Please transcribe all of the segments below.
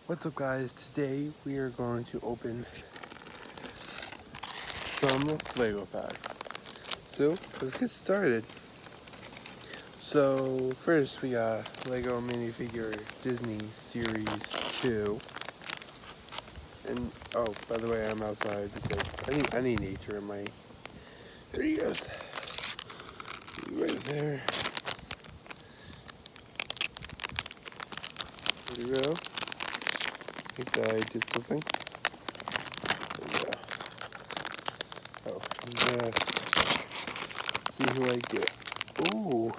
What's up, guys? Today we are going to open some Lego packs. So let's get started. So first we got Lego minifigure Disney Series 2. And oh, by the way, I'm outside because I need nature in my. There he goes. Right there. There we go. I think I did something. There we go. Oh, see who I get. Ooh,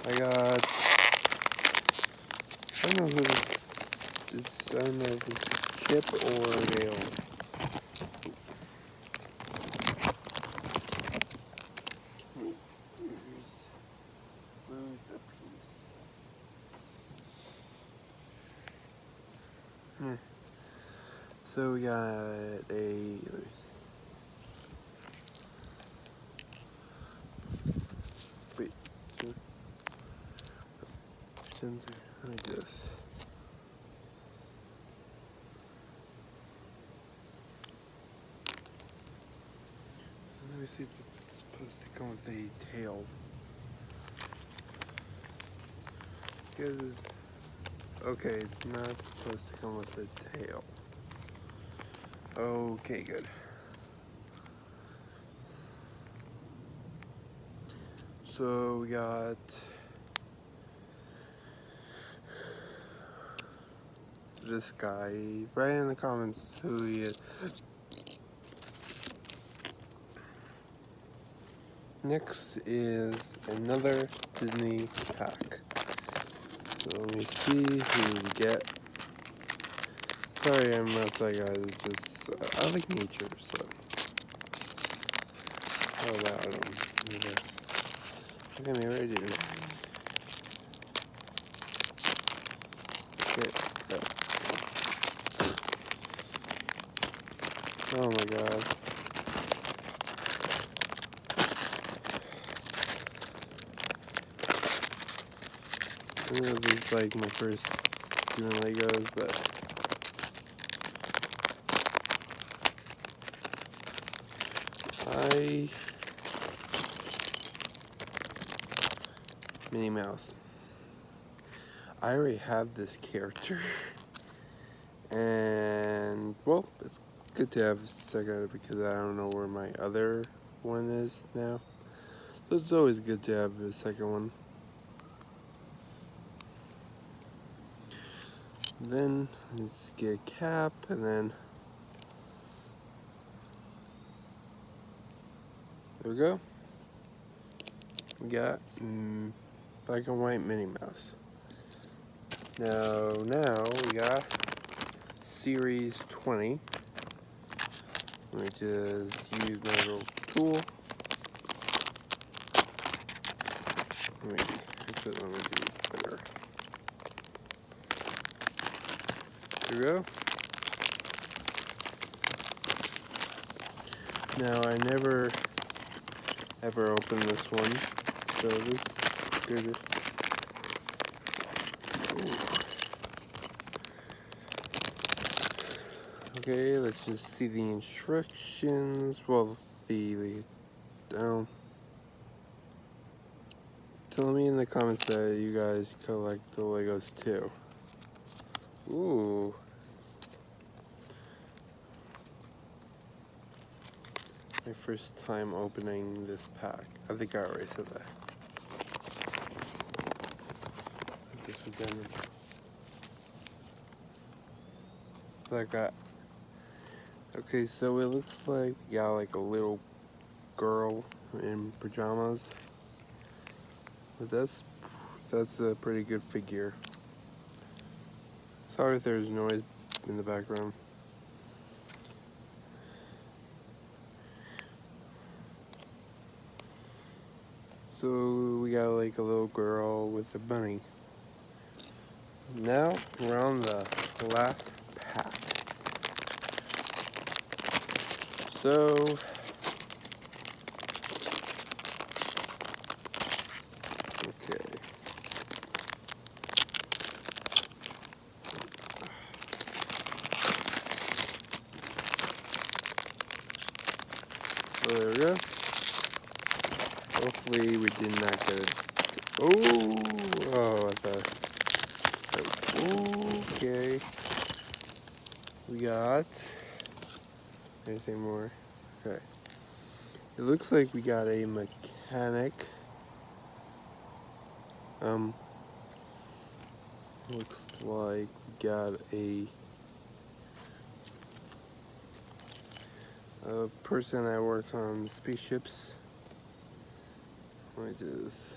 I got. I don't know who this is. I don't know if it's Chip or Dale. Lose the piece. So we got a. Wait. Let me do this. Let me see if it's supposed to come with a tail. Because okay, it's not supposed to come with a tail. Okay, good. So we got this guy. Write in the comments who he is. Next is another Disney pack. So let me see who we get. Sorry, I'm outside, guys. Just I like nature, so how about him? Look at me right here. Oh my god. I know this is like my first doing Legos, but Minnie Mouse. I already have this character, and well, it's good to have a second because I don't know where my other one is now. So it's always good to have a second one. Then let's get a cap, and then there we go. We got black and white Minnie Mouse. Now we got Series 20. Let me just use my little tool. Let me do better. Here we go. Now I never ever opened this one, so this is good. Okay, let's just see the instructions. Well, tell me in the comments that you guys collect the Legos too. Ooh. My first time opening this pack. I think I already said that. I think this was in. So I got. Okay, so it looks like we got like a little girl in pajamas. But that's a pretty good figure. Sorry if there's noise in the background. So we got like a little girl with a bunny. Now we're on the last pack. So okay. there we go. Hopefully we did not get it. Oh, I thought. Okay. We got anything more? Okay. It looks like we got a mechanic. Looks like we got a person that works on spaceships. Let me do this.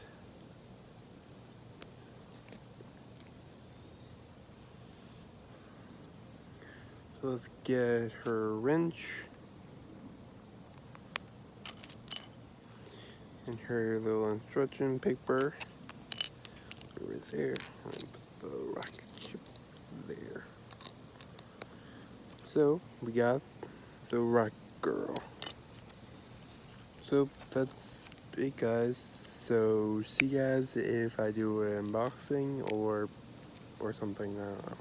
So let's get her wrench and her little instruction paper over there. And put the rocket ship there. So we got the rocket girl. So that's it, guys. So see you guys if I do an unboxing or something. I don't know.